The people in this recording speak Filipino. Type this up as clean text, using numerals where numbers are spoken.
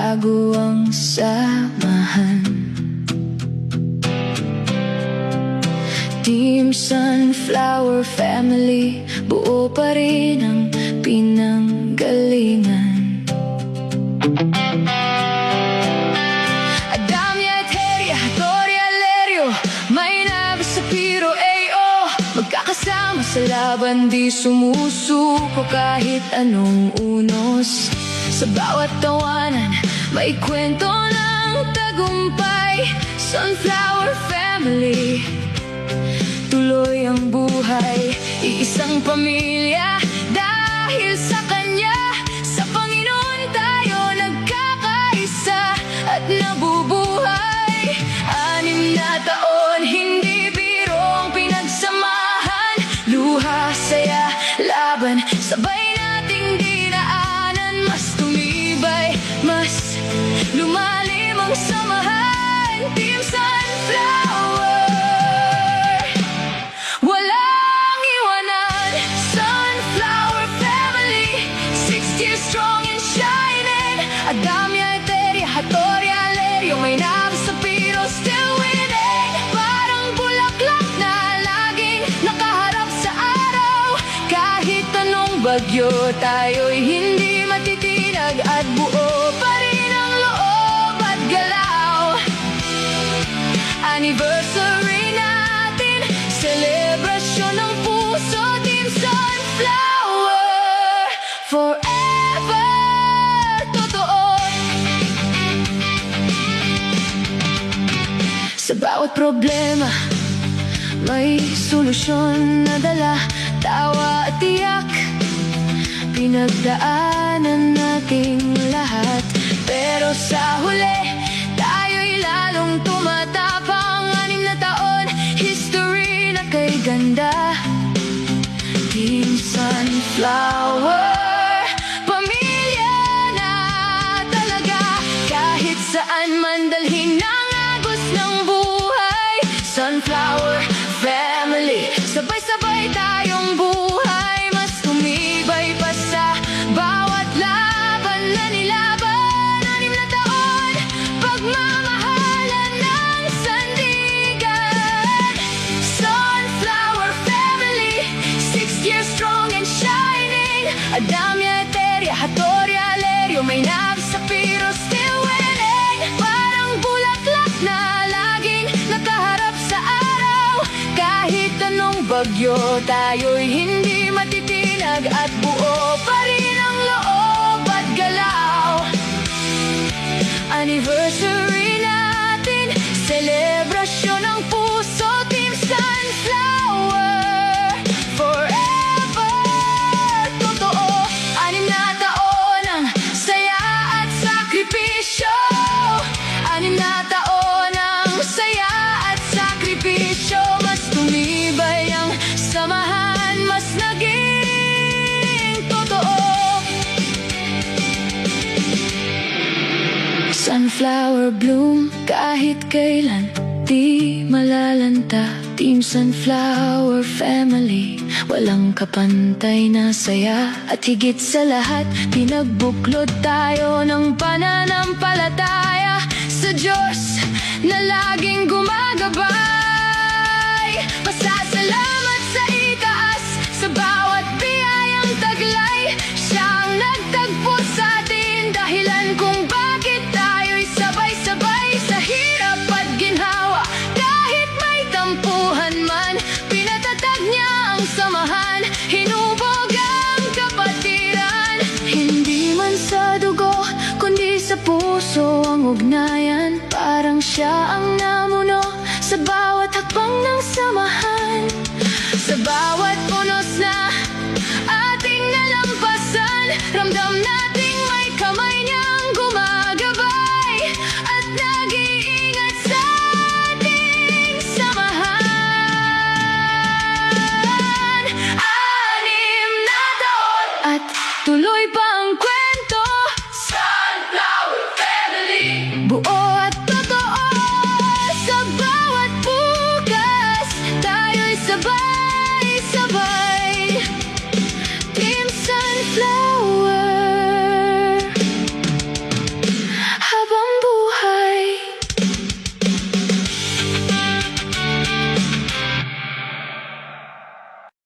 bago ang samahan. Team Sunflower Family, buo pa rin ang pinanggalingan. Adamya, Eteria, Hatoria, Lerio, Maynab, Sapiro, A.O. Magkakasama sa laban, di sumusuko kahit anong unos. Sa bawat tawanan, may kwento ng tagumpay. Sunflower Family, tuloy ang buhay, iisang pamilya. Dahil sa Kanya, sa Panginoon tayo nagkakaisa at nabubuhay. 6 na taon, hindi biro ang pinagsamahan. Luha, saya, laban, sabay nating dinaanan. Mas tumibay, mas lumalim ang samahan. Team Sunflower, walang iwanan. Sunflower Family, 6 years strong and shining. Adamya, Eteria, Hatoria, Lerio, Maynab, Sapiro, still winning. Parang bulaklak na laging nakaharap sa araw. Kahit anong bagyo, tayo'y hindi matitinag at buo pa rin ang loob at galaw. Anniversary natin, selebrasyon ng puso. Team Sunflower, forever totoo. Sa bawat problema, may solusyon na dala. Tawa at tiyak, pinagdaanan nating lahat. Pero sa huli, tayo'y lalong tumatapang. 6 na taon, history na kay ganda. Team Sunflower, pamilya na talaga. Kahit saan man dalhin ang agos ng buhay. Sunflower Family, sabay-sabay tayong buhay. Mas tumibay pa sa bawat laban na nilaban. 6 na taon, pagmamahalan ng sandigan. Sunflower Family, 6 years strong and shining. Adamya, Eteria, Hatoria, Lerio, Maynab, Sapiro, still winning. Parang bulaklak na laging nakaharap sa araw. Kahit anong bagyo, tayo'y hindi matitinag at buo pa rin ang loob at galaw. Anniversary natin, selebrasyon ng puso. Team Sunflower, forever totoo. 6 na taon ang saya at sakripisyo. 6 na taon ang saya at sakripisyo. Mas tumibay ang samahan, mas naging totoo. Sunflower bloom, kahit kailan di malalanta. Team Sunflower Family, walang kapantay na saya. At higit sa lahat, pinagbuklod tayo ng pananampalataya sa Diyos na laging gumagabay. Pasasalamat sa itaas sa bawat biyayang taglay. Siya ang nagtagpo sa atin, dahilan kung bakit tayo'y sabay-sabay sa hirap at ginhawa. Kahit may tampuhan man, pinatatag niya ang samahan. Hinubog ang kapatiran, hindi man sa dugo, kundi sa puso ang ugnayan. Parang siya ang namuno sa bawat hakbang ng samahan. Sa bawat